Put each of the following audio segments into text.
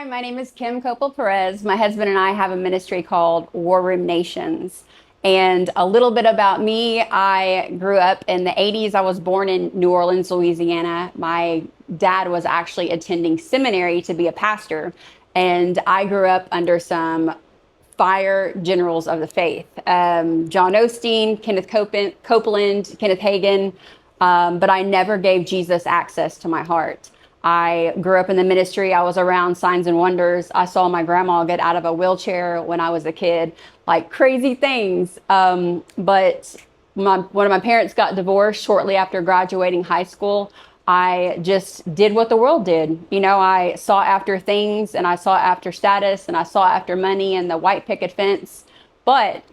Hi, my name is Kim Kopal Perez. My husband and I have a ministry called War Room Nations. And a little bit about me, I grew up in the 80s. I was born in New Orleans, Louisiana. My dad was actually attending seminary to be a pastor. And I grew up under some fire generals of the faith, John Osteen, Copeland, Kenneth Hagin, but I never gave Jesus access to my heart. I grew up in the ministry. I was around signs and wonders. I saw my grandma get out of a wheelchair when I was a kid, like crazy things. But one of my parents got divorced shortly after graduating high school. I just did what the world did. You know, I sought after things and I sought after status and I sought after money and the white picket fence. But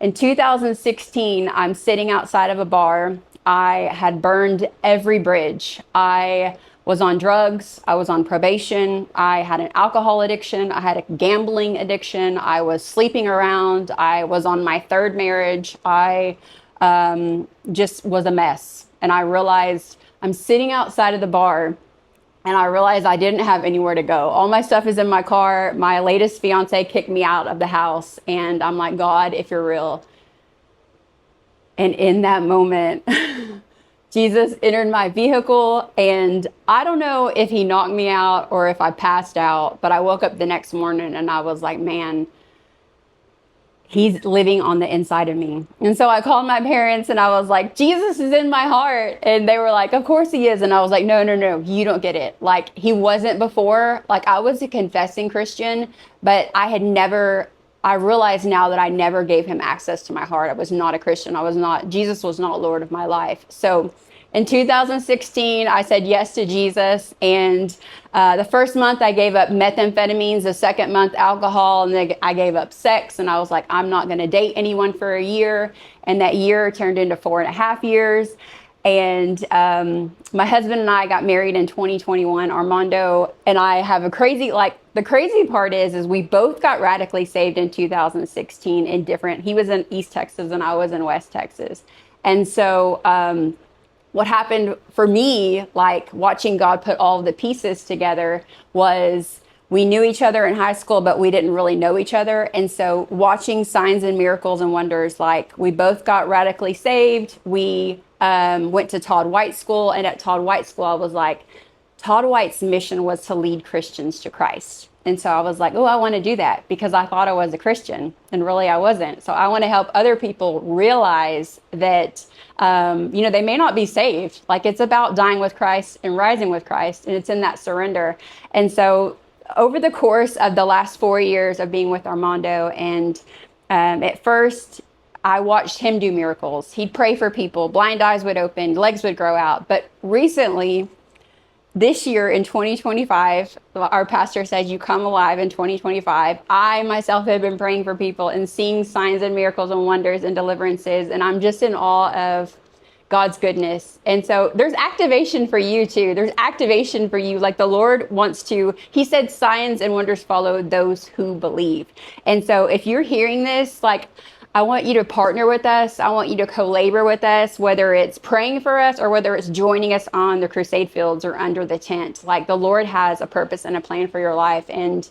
in 2016, I'm sitting outside of a bar. I had burned every bridge. I was on drugs. I was on probation. I had an alcohol addiction. I had a gambling addiction. I was sleeping around. I was on my third marriage. I just was a mess. And I realized I'm sitting outside of the bar and I realized I didn't have anywhere to go. All my stuff is in my car. My latest fiance kicked me out of the house. And I'm like, God, if you're real. And in that moment, Jesus entered my vehicle, and I don't know if he knocked me out or if I passed out, but I woke up the next morning and I was like, man, he's living on the inside of me. And so I called my parents and I was like, Jesus is in my heart. And they were like, of course he is. And I was like, no, you don't get it. Like, he wasn't before. Like, I was a confessing Christian, but I realize now that I never gave him access to my heart. I was not a Christian. Jesus was not Lord of my life. So in 2016, I said yes to Jesus. And the first month I gave up methamphetamines, the second month alcohol, and then I gave up sex. And I was like, I'm not going to date anyone for a year. And that year turned into 4.5 years. And my husband and I got married in 2021, Armando, and I have the crazy part is we both got radically saved in 2016 he was in East Texas and I was in West Texas. And so what happened for me, like watching God put all of the pieces together, was we knew each other in high school, but we didn't really know each other. And so watching signs and miracles and wonders, like we both got radically saved. We went to Todd White School, and at Todd White School, I was like, Todd White's mission was to lead Christians to Christ. And so I was like, oh, I want to do that, because I thought I was a Christian and really I wasn't. So I want to help other people realize that, they may not be saved. Like, it's about dying with Christ and rising with Christ, and it's in that surrender. And so over the course of the last 4 years of being with Armando, and at first I watched him do miracles. He'd pray for people, blind eyes would open, legs would grow out. But recently, this year in 2025, our pastor said, you come alive in 2025. I myself have been praying for people and seeing signs and miracles and wonders and deliverances. And I'm just in awe of God's goodness. And so there's activation for you too. There's activation for you. Like, the Lord he said, signs and wonders follow those who believe. And so if you're hearing this, like, I want you to partner with us. I want you to co-labor with us, whether it's praying for us or whether it's joining us on the crusade fields or under the tent. Like, the Lord has a purpose and a plan for your life. And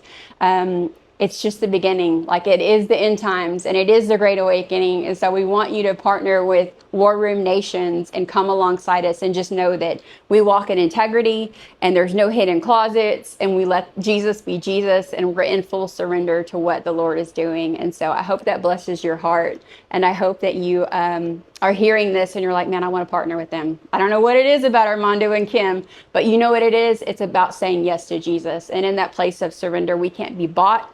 it's just the beginning. Like, it is the end times and it is the great awakening. And so we want you to partner with War Room Nations and come alongside us, and just know that we walk in integrity and there's no hidden closets, and we let Jesus be Jesus, and we're in full surrender to what the Lord is doing. And so I hope that blesses your heart. And I hope that you are hearing this and you're like, man, I want to partner with them. I don't know what it is about Armando and Kim, but you know what it is? It's about saying yes to Jesus. And in that place of surrender, we can't be bought.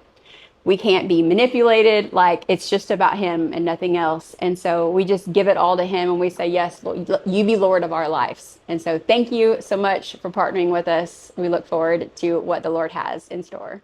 We can't be manipulated. Like, it's just about him and nothing else. And so we just give it all to him, and we say, yes, Lord, you be Lord of our lives. And so thank you so much for partnering with us. We look forward to what the Lord has in store.